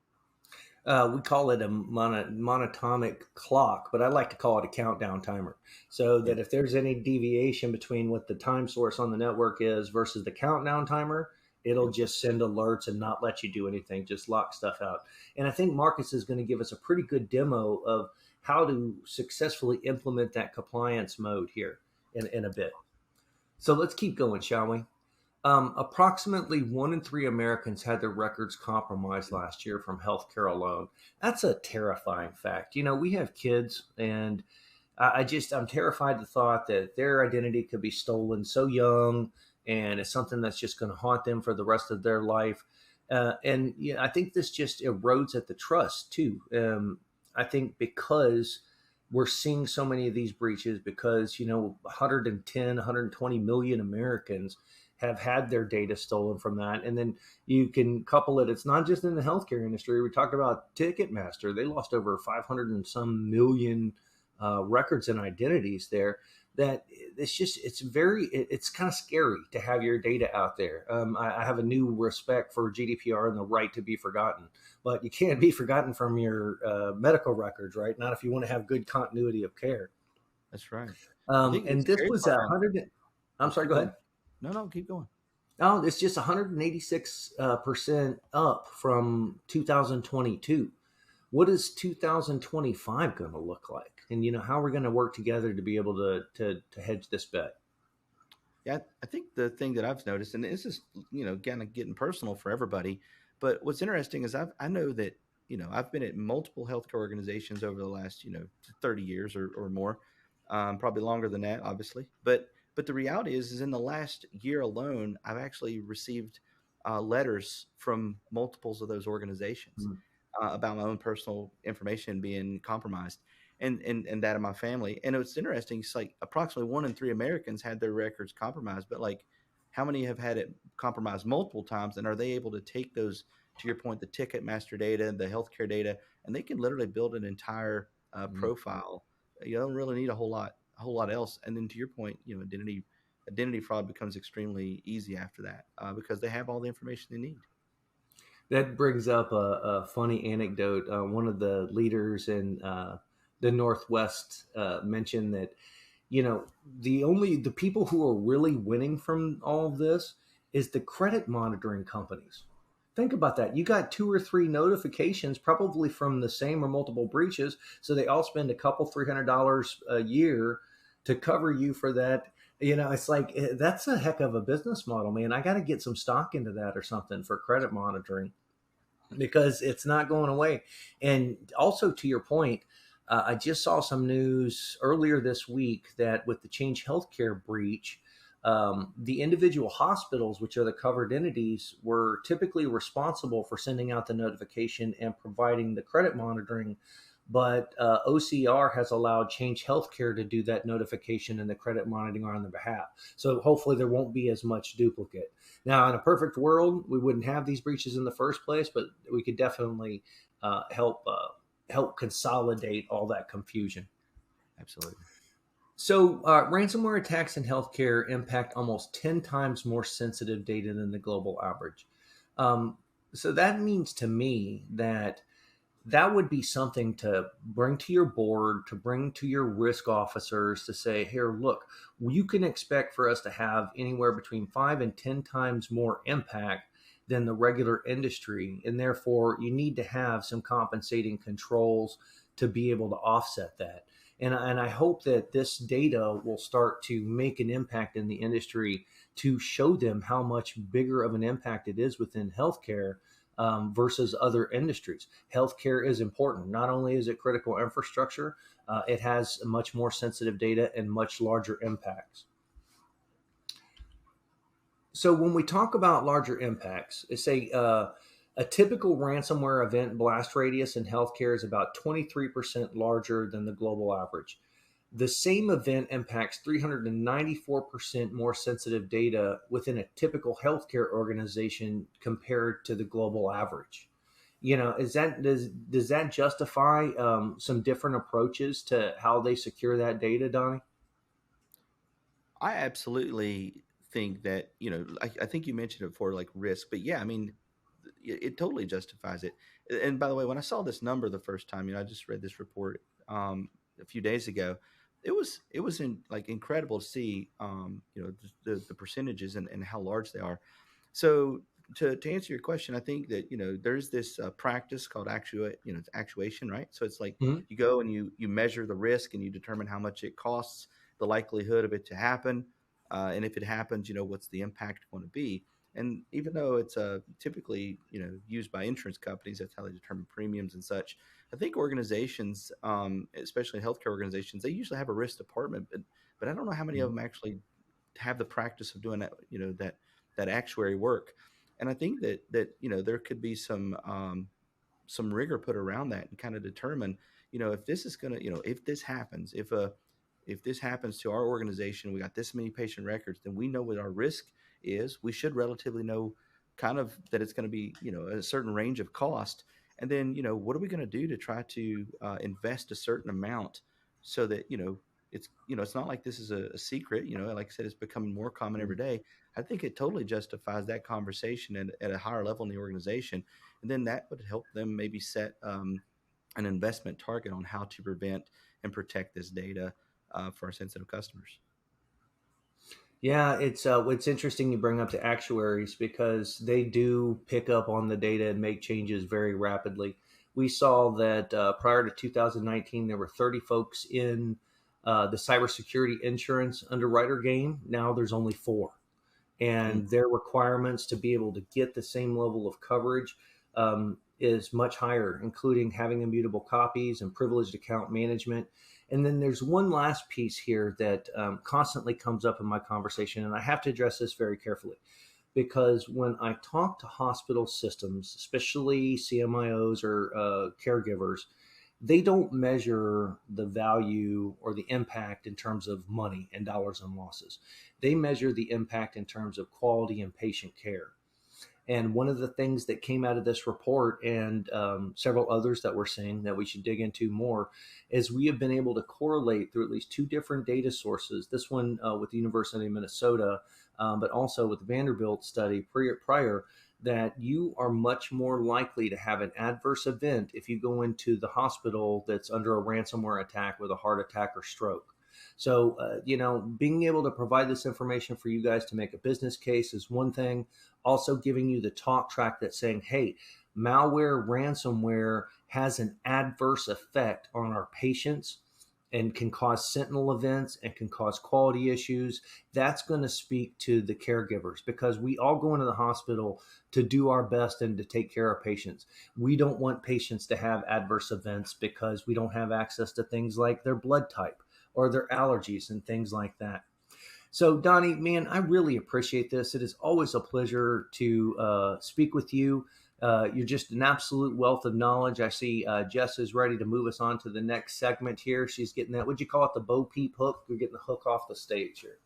We call it a monatomic clock, but I like to call it a countdown timer. So Yeah. that if there's any deviation between what the time source on the network is versus the countdown timer, it'll Yep. just send alerts and not let you do anything, just lock stuff out. And I think Marcus is going to give us a pretty good demo of how to successfully implement that compliance mode here in a bit. So let's keep going, shall we? Approximately 1 in 3 Americans had their records compromised last year from healthcare alone. That's a terrifying fact. We have kids, and I'm terrified the thought that their identity could be stolen so young, and it's something that's just going to haunt them for the rest of their life. And I think this just erodes at the trust too. I think because we're seeing so many of these breaches, because 110, 120 million Americans have had their data stolen from that. And then you can couple it. It's not just in the healthcare industry. We talked about Ticketmaster. They lost over 500 and some million records and identities there. That it's kind of scary to have your data out there. I have a new respect for GDPR and the right to be forgotten, but you can't be forgotten from your medical records, right? Not if you want to have good continuity of care. That's right. I think the And this scary was part a on. hundred. I'm Oh, sorry. keep Go going. ahead. No, keep going. Oh, it's just 186% up from 2022. What is 2025 going to look like? And how are we going to work together to be able to hedge this bet? Yeah, I think the thing that I've noticed, and this is kind of getting personal for everybody, but what's interesting is I know that I've been at multiple healthcare organizations over the last 30 years or more, probably longer than that, obviously. But the reality is in the last year alone, I've actually received letters from multiples of those organizations Mm. about my own personal information being compromised, and that of my family. And it's interesting. It's like approximately 1 in 3 Americans had their records compromised, but like how many have had it compromised multiple times? And are they able to take those, to your point, the Ticketmaster data, the healthcare data, and they can literally build an entire Mm. profile. You don't really need a whole lot else. And then to your point, identity fraud becomes extremely easy after that because they have all the information they need. That brings up a funny anecdote. One of the leaders in the Northwest mentioned that the people who are really winning from all of this is the credit monitoring companies. Think about that. You got 2 or 3 notifications, probably from the same or multiple breaches. So they all spend a couple $300 a year to cover you for that. It's like that's a heck of a business model, man. I got to get some stock into that or something for credit monitoring because it's not going away. And also, to your point, I just saw some news earlier this week that with the Change Healthcare breach, the individual hospitals, which are the covered entities, were typically responsible for sending out the notification and providing the credit monitoring but OCR has allowed Change Healthcare to do that notification and the credit monitoring on their behalf. So hopefully there won't be as much duplicate. Now, in a perfect world, we wouldn't have these breaches in the first place, but we could definitely help consolidate all that confusion. Absolutely. So, ransomware attacks in healthcare impact almost 10 times more sensitive data than the global average. So that means to me that would be something to bring to your board, to bring to your risk officers to say, here, look, you can expect for us to have anywhere between 5 and 10 times more impact than the regular industry. And therefore, you need to have some compensating controls to be able to offset that. And I hope that this data will start to make an impact in the industry to show them how much bigger of an impact it is within healthcare versus other industries. Healthcare is important. Not only is it critical infrastructure, it has much more sensitive data and much larger impacts. So when we talk about larger impacts, say a typical ransomware event blast radius in healthcare is about 23% larger than the global average. The same event impacts 394% more sensitive data within a typical healthcare organization compared to the global average. Does that justify some different approaches to how they secure that data, Donnie? I absolutely think that, I think you mentioned it before, like risk, but yeah, I mean, it totally justifies it. And by the way, when I saw this number the first time, I just read this report a few days ago. It was incredible to see, the percentages and how large they are. So to answer your question, I think that there's this practice called it's actuation, right? So it's like Mm-hmm. you go and you measure the risk and you determine how much it costs, the likelihood of it to happen, and if it happens, what's the impact going to be. And even though it's typically used by insurance companies, that's how they determine premiums and such. I think organizations, especially healthcare organizations, they usually have a risk department, but I don't know how many of them actually have the practice of doing that. That actuary work. And I think that there could be some rigor put around that and kind of determine if this is going to if this happens, if this happens to our organization, we got this many patient records, then we know what our risk is. We should relatively know kind of that it's going to be, a certain range of cost. And then, what are we going to do to try to invest a certain amount so that, it's not like this is a secret, like I said, it's becoming more common every day. I think it totally justifies that conversation at a higher level in the organization. And then that would help them maybe set an investment target on how to prevent and protect this data for our sensitive customers. Yeah, it's interesting you bring up the actuaries because they do pick up on the data and make changes very rapidly. We saw that prior to 2019, there were 30 folks in the cybersecurity insurance underwriter game. Now there's only 4, and their requirements to be able to get the same level of coverage is much higher, including having immutable copies and privileged account management. And then there's one last piece here that constantly comes up in my conversation, and I have to address this very carefully because when I talk to hospital systems, especially CMIOs or caregivers, they don't measure the value or the impact in terms of money and dollars and losses. They measure the impact in terms of quality and patient care. And one of the things that came out of this report and several others that we're seeing that we should dig into more is we have been able to correlate through at least 2 different data sources, this one with the University of Minnesota, but also with the Vanderbilt study prior, that you are much more likely to have an adverse event if you go into the hospital that's under a ransomware attack with a heart attack or stroke. So, being able to provide this information for you guys to make a business case is one thing. Also giving you the talk track that's saying, hey, malware, ransomware has an adverse effect on our patients and can cause sentinel events and can cause quality issues. That's going to speak to the caregivers because we all go into the hospital to do our best and to take care of patients. We don't want patients to have adverse events because we don't have access to things like their blood type or their allergies and things like that. So, Donnie, man, I really appreciate this. It is always a pleasure to speak with you. You're just an absolute wealth of knowledge. I see Jess is ready to move us on to the next segment here. She's getting that, would you call it the Bo Peep hook? You're getting the hook off the stage here.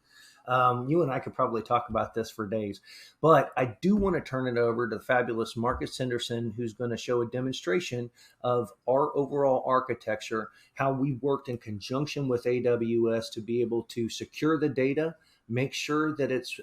You and I could probably talk about this for days, but I do want to turn it over to the fabulous Marcus Henderson, who's going to show a demonstration of our overall architecture, how we worked in conjunction with AWS to be able to secure the data, make sure that it's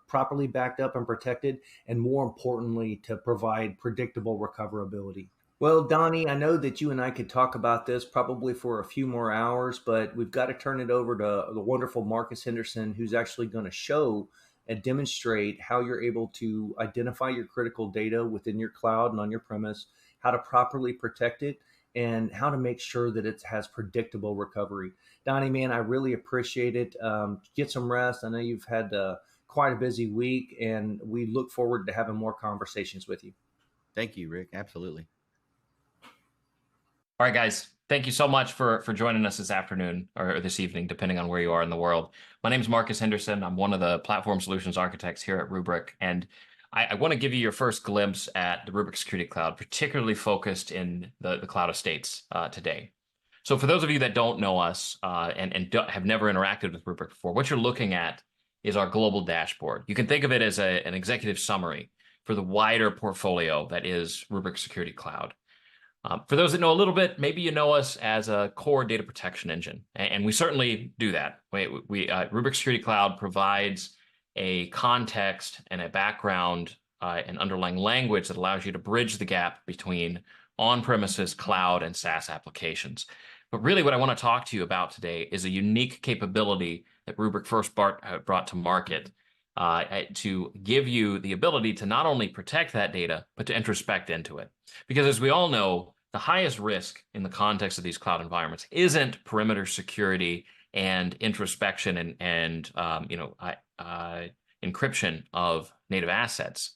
properly backed up and protected, and more importantly, to provide predictable recoverability. Well, Donnie, I know that you and I could talk about this probably for a few more hours, but we've got to turn it over to the wonderful Marcus Henderson, who's actually going to show and demonstrate how you're able to identify your critical data within your cloud and on your premise, how to properly protect it, and how to make sure that it has predictable recovery. Donnie, man, I really appreciate it. Get some rest. I know you've had quite a busy week, and we look forward to having more conversations with you. Thank you, Rick. Absolutely. All right, guys, thank you so much for joining us this afternoon or this evening, depending on where you are in the world. My name is Marcus Henderson. I'm one of the platform solutions architects here at Rubrik, and I want to give you your first glimpse at the Rubrik Security Cloud, particularly focused in the cloud estates today. So for those of you that don't know us and have never interacted with Rubrik before, what you're looking at is our global dashboard. You can think of it as an executive summary for the wider portfolio that is Rubrik Security Cloud. For those that know a little bit, maybe you know us as a core data protection engine, and we certainly do that. Rubrik Security Cloud provides a context and a background and underlying language that allows you to bridge the gap between on-premises, cloud, and SaaS applications. But really what I want to talk to you about today is a unique capability that Rubrik first brought to market to give you the ability to not only protect that data, but to introspect into it. Because as we all know, the highest risk in the context of these cloud environments isn't perimeter security and introspection and encryption of native assets.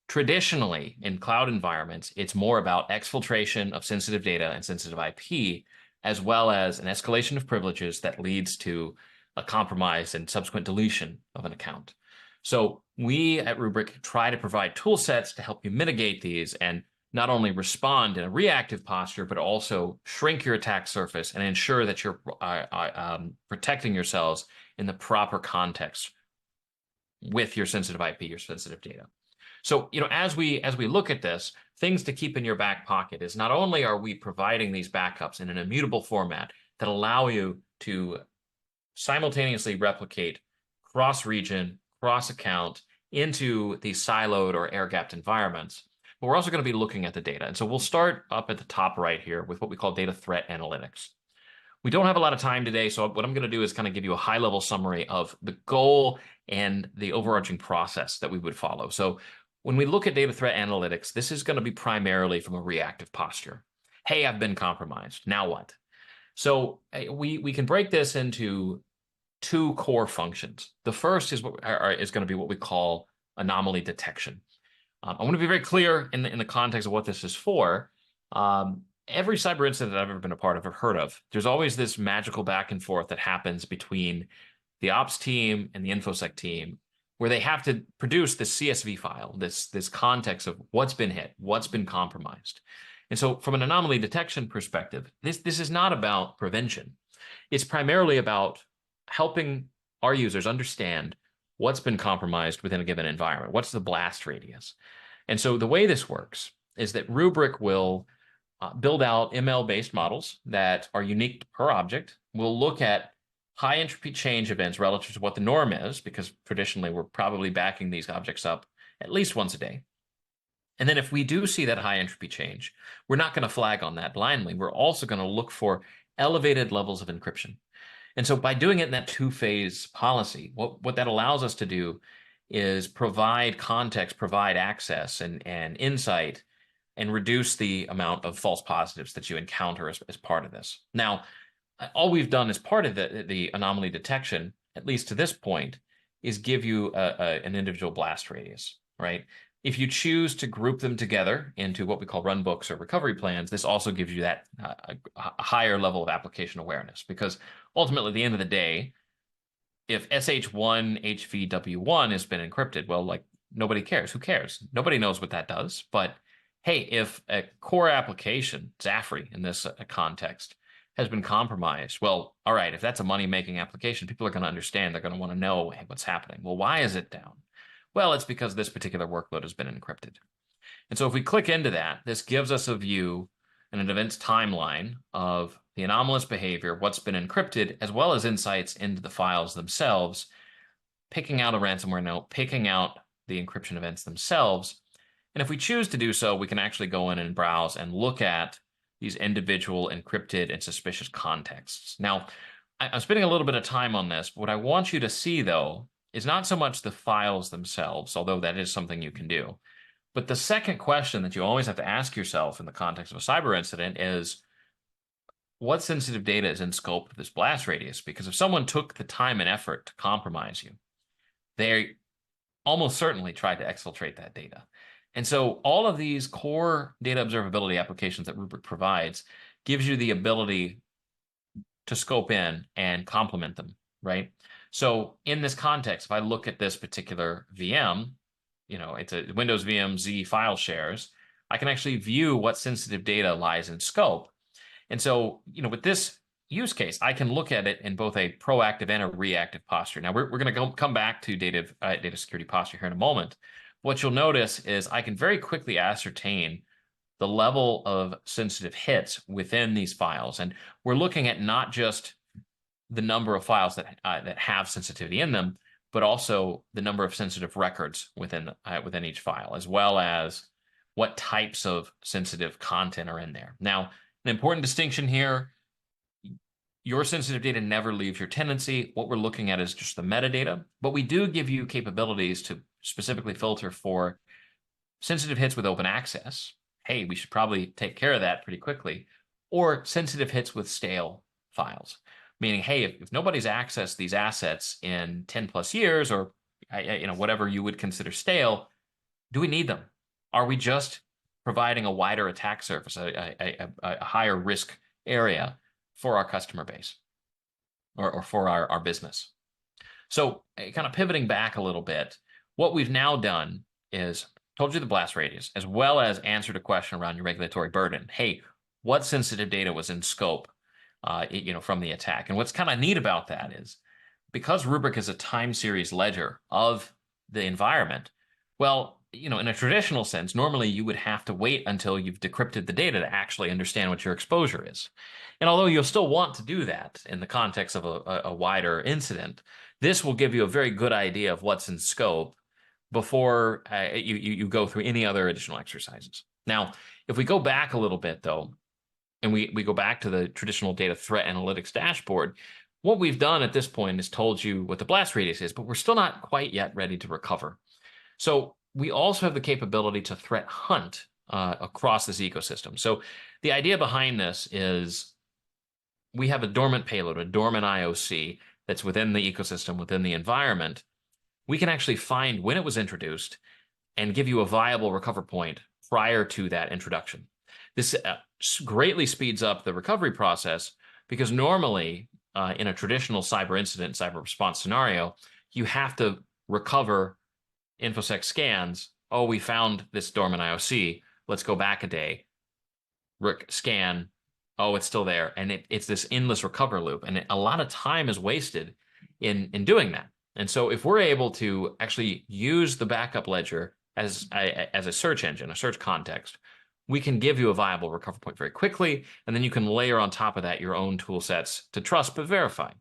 Traditionally, in cloud environments, it's more about exfiltration of sensitive data and sensitive IP, as well as an escalation of privileges that leads to a compromise and subsequent deletion of an account. So we at Rubrik try to provide tool sets to help you mitigate these and not only respond in a reactive posture, but also shrink your attack surface and ensure that you're protecting yourselves in the proper context with your sensitive IP, your sensitive data. So, as we look at this, things to keep in your back pocket is not only are we providing these backups in an immutable format that allow you to simultaneously replicate cross-region, cross-account into these siloed or air-gapped environments, but we're also going to be looking at the data. And so we'll start up at the top right here with what we call data threat analytics. We don't have a lot of time today, so what I'm going to do is kind of give you a high-level summary of the goal and the overarching process that we would follow. So when we look at data threat analytics, this is going to be primarily from a reactive posture. Hey, I've been compromised. Now what? So we can break this into two core functions. The first is going to be what we call anomaly detection. I want to be very clear in the context of what this is for. Every cyber incident that I've ever been a part of or heard of, there's always this magical back and forth that happens between the ops team and the InfoSec team, where they have to produce this CSV file, this context of what's been hit, what's been compromised. And so from an anomaly detection perspective, this is not about prevention. It's primarily about helping our users understand what's been compromised within a given environment. What's the blast radius? And so the way this works is that Rubrik will build out ML-based models that are unique per object. We'll look at high entropy change events relative to what the norm is, because traditionally we're probably backing these objects up at least once a day. And then if we do see that high entropy change, we're not going to flag on that blindly. We're also going to look for elevated levels of encryption. And so by doing it in that two-phase policy, what that allows us to do is provide context, provide access and insight, and reduce the amount of false positives that you encounter as part of this. Now, all we've done as part of the anomaly detection, at least to this point, is give you an individual blast radius, right? If you choose to group them together into what we call runbooks or recovery plans, this also gives you that a higher level of application awareness, because ultimately, at the end of the day, if SH1 HVW1 has been encrypted, well, like nobody cares. Who cares? Nobody knows what that does. But hey, if a core application, Zafre in this context, has been compromised, well, all right, if that's a money-making application, people are going to understand. They're going to want to know, hey, what's happening. Well, why is it down? Well, it's because this particular workload has been encrypted. And so if we click into that, this gives us a view and an events timeline of the anomalous behavior, what's been encrypted, as well as insights into the files themselves, picking out a ransomware note, picking out the encryption events themselves. And if we choose to do so, we can actually go in and browse and look at these individual encrypted and suspicious contexts. Now, I'm spending a little bit of time on this, but what I want you to see, though, is not so much the files themselves, although that is something you can do. But the second question that you always have to ask yourself in the context of a cyber incident is, what sensitive data is in scope of this blast radius? Because if someone took the time and effort to compromise you, they almost certainly tried to exfiltrate that data. And so all of these core data observability applications that Rubrik provides gives you the ability to scope in and complement them, right? So in this context, if I look at this particular VM, it's a Windows VM Z file shares, I can actually view what sensitive data lies in scope. And so, with this use case, I can look at it in both a proactive and a reactive posture. Now, we're going to come back to data security posture here in a moment. What you'll notice is I can very quickly ascertain the level of sensitive hits within these files. And we're looking at not just the number of files that have sensitivity in them, but also the number of sensitive records within each file, as well as what types of sensitive content are in there. Now, an important distinction here, your sensitive data never leaves your tenancy. What we're looking at is just the metadata, but we do give you capabilities to specifically filter for sensitive hits with open access. Hey, we should probably take care of that pretty quickly. Or sensitive hits with stale files, meaning, hey, if nobody's accessed these assets in 10 plus years, or whatever you would consider stale, do we need them? Are we just providing a wider attack surface, a higher risk area for our customer base or for our business? So kind of pivoting back a little bit, what we've now done is told you the blast radius, as well as answered a question around your regulatory burden. Hey, what sensitive data was in scope, from the attack? And what's kind of neat about that is because Rubrik is a time series ledger of the environment, well, in a traditional sense, normally you would have to wait until you've decrypted the data to actually understand what your exposure is. And although you'll still want to do that in the context of a wider incident, this will give you a very good idea of what's in scope before you go through any other additional exercises. Now, if we go back a little bit, though, and we go back to the traditional data threat analytics dashboard, what we've done at this point is told you what the blast radius is, but we're still not quite yet ready to recover. So we also have the capability to threat hunt across this ecosystem. So the idea behind this is we have a dormant payload, a dormant IOC that's within the ecosystem, within the environment. We can actually find when it was introduced and give you a viable recover point prior to that introduction. This greatly speeds up the recovery process because normally in a traditional cyber incident, cyber response scenario, you have to recover InfoSec scans. Oh, we found this dormant IOC. Let's go back a day. Scan. Oh, it's still there. And it's this endless recover loop. And a lot of time is wasted in doing that. And so if we're able to actually use the backup ledger as a search engine, a search context, we can give you a viable recovery point very quickly. And then you can layer on top of that your own tool sets to trust but verify.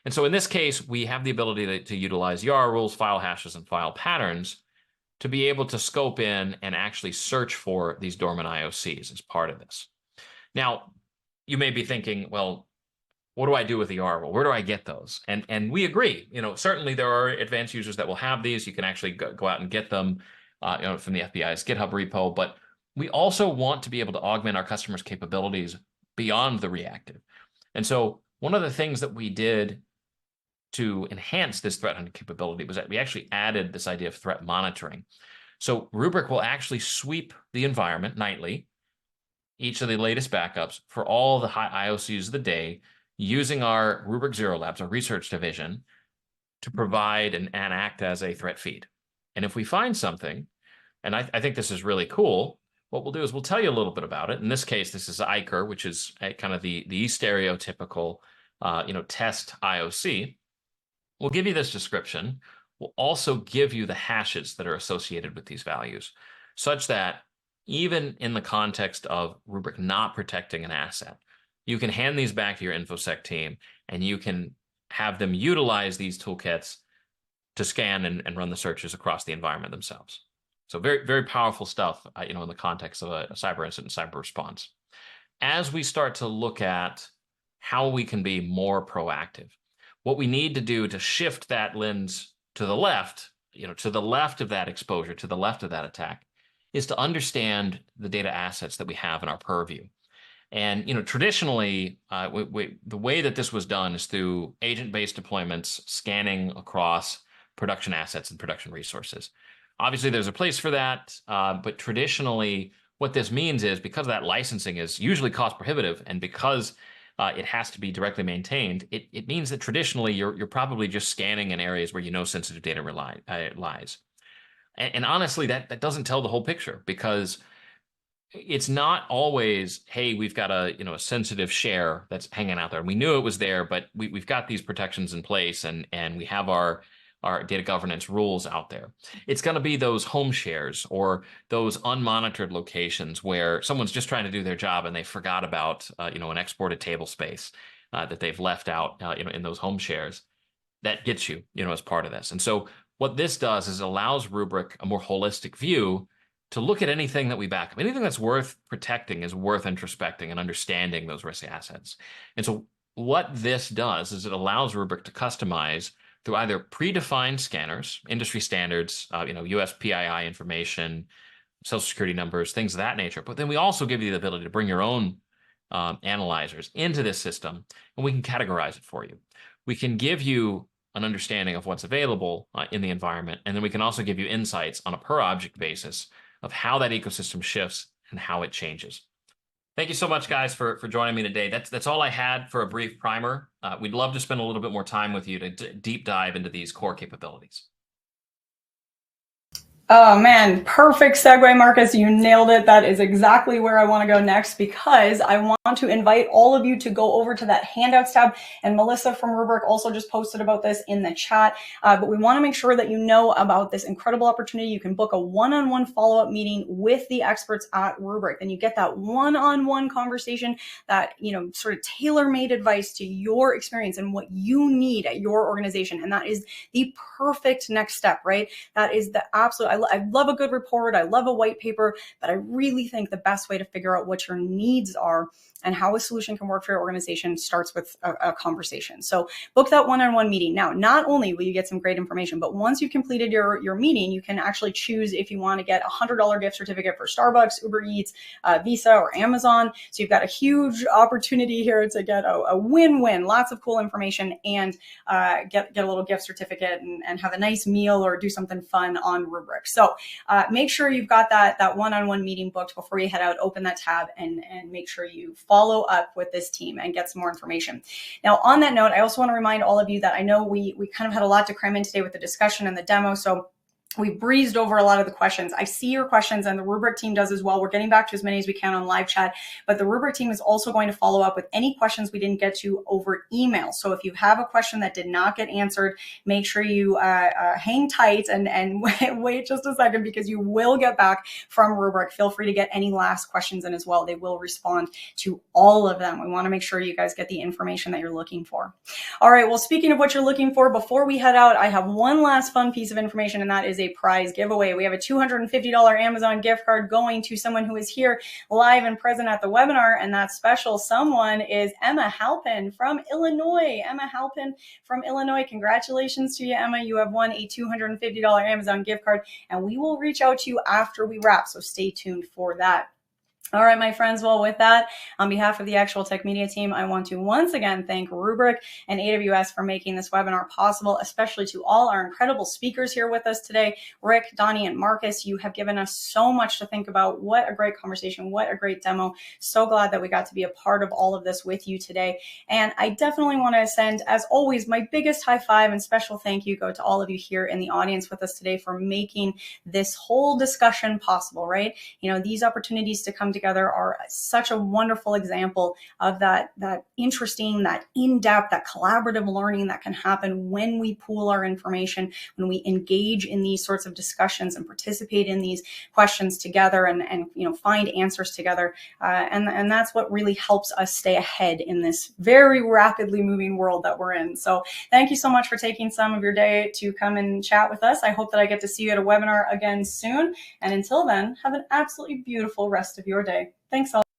And so in this case, we have the ability to utilize YAR rules, file hashes, and file patterns to be able to scope in and actually search for these dormant IOCs as part of this. Now, you may be thinking, well, what do I do with the YAR rule? Where do I get those? And we agree. Certainly there are advanced users that will have these. You can actually go out and get them from the FBI's GitHub repo. But we also want to be able to augment our customers' capabilities beyond the reactive. And so one of the things that we did to enhance this threat hunting capability was that we actually added this idea of threat monitoring. So Rubrik will actually sweep the environment nightly, each of the latest backups for all the high IOCs of the day, using our Rubrik Zero Labs, our research division, to provide and act as a threat feed. And if we find something, and I think this is really cool, what we'll do is we'll tell you a little bit about it. In this case, this is ICER, which is kind of the stereotypical, test IOC. We'll give you this description. We'll also give you the hashes that are associated with these values, such that even in the context of Rubrik not protecting an asset, you can hand these back to your InfoSec team, and you can have them utilize these toolkits to scan and run the searches across the environment themselves. So very, very powerful stuff, in the context of a cyber incident and cyber response. As we start to look at how we can be more proactive, what we need to do to shift that lens to the left, to the left of that exposure, to the left of that attack, is to understand the data assets that we have in our purview. And traditionally, the way that this was done is through agent-based deployments, scanning across production assets and production resources. Obviously, there's a place for that, but traditionally, what this means is because that licensing is usually cost prohibitive, and because it has to be directly maintained, it means that traditionally you're probably just scanning in areas where sensitive data lies. And honestly, that doesn't tell the whole picture, because it's not always, hey, we've got a sensitive share that's hanging out there, and we knew it was there, but we've got these protections in place, and we have our data governance rules out there. It's going to be those home shares or those unmonitored locations where someone's just trying to do their job and they forgot about an exported table space that they've left out in those home shares. That gets you as part of this. And so what this does is it allows Rubrik a more holistic view to look at anything that we back up. Anything that's worth protecting is worth introspecting and understanding those risk assets. And so what this does is it allows Rubrik to customize through either predefined scanners, industry standards, US PII information, social security numbers, things of that nature. But then we also give you the ability to bring your own analyzers into this system, and we can categorize it for you. We can give you an understanding of what's available in the environment, and then we can also give you insights on a per object basis of how that ecosystem shifts and how it changes. Thank you so much, guys, for joining me today. That's all I had for a brief primer. We'd love to spend a little bit more time with you to deep dive into these core capabilities. Oh man, perfect segue, Marcus. You nailed it. That is exactly where I want to go next, because I want to invite all of you to go over to that handouts tab. And Melissa from Rubrik also just posted about this in the chat. But we want to make sure that you know about this incredible opportunity. You can book a one-on-one follow-up meeting with the experts at Rubrik. Then you get that one-on-one conversation, that, sort of tailor-made advice to your experience and what you need at your organization. And that is the perfect next step, right? That is the absolute, I love a good report. I love a white paper, but I really think the best way to figure out what your needs are and how a solution can work for your organization starts with a conversation. So book that one-on-one meeting. Now, not only will you get some great information, but once you've completed your meeting, you can actually choose if you want to get a $100 gift certificate for Starbucks, Uber Eats, Visa, or Amazon. So you've got a huge opportunity here to get a win-win, lots of cool information, and get a little gift certificate and have a nice meal or do something fun on Rubrik. So make sure you've got that one-on-one meeting booked before you head out. Open that tab and make sure you follow up with this team and get some more information. Now, on that note, I also want to remind all of you that I know we kind of had a lot to cram in today with the discussion and the demo. So we breezed over a lot of the questions. I see your questions, and the Rubrik team does as well. We're getting back to as many as we can on live chat, but the Rubrik team is also going to follow up with any questions we didn't get to over email. So if you have a question that did not get answered, make sure you hang tight and wait just a second, because you will get back from Rubrik. Feel free to get any last questions in as well. They will respond to all of them. We want to make sure you guys get the information that you're looking for. All right, well, speaking of what you're looking for, before we head out, I have one last fun piece of information, and that is a prize giveaway. We have a $250 Amazon gift card going to someone who is here live and present at the webinar, and that special someone is Emma Halpin from Illinois. Emma Halpin from Illinois. Congratulations to you, Emma. You have won a $250 Amazon gift card, and we will reach out to you after we wrap, so stay tuned for that. All right, my friends. Well, with that, on behalf of the Actual Tech Media team, I want to once again thank Rubrik and AWS for making this webinar possible, especially to all our incredible speakers here with us today. Rick, Donnie, and Marcus, you have given us so much to think about. What a great conversation. What a great demo. So glad that we got to be a part of all of this with you today. And I definitely want to send, as always, my biggest high five and special thank you go to all of you here in the audience with us today for making this whole discussion possible, right? You know, these opportunities to come together are such a wonderful example of that interesting, that in-depth, that collaborative learning that can happen when we pool our information, when we engage in these sorts of discussions and participate in these questions together and you know, find answers together. And that's what really helps us stay ahead in this very rapidly moving world that we're in. So thank you so much for taking some of your day to come and chat with us. I hope that I get to see you at a webinar again soon. And until then, have an absolutely beautiful rest of your day. Thanks all.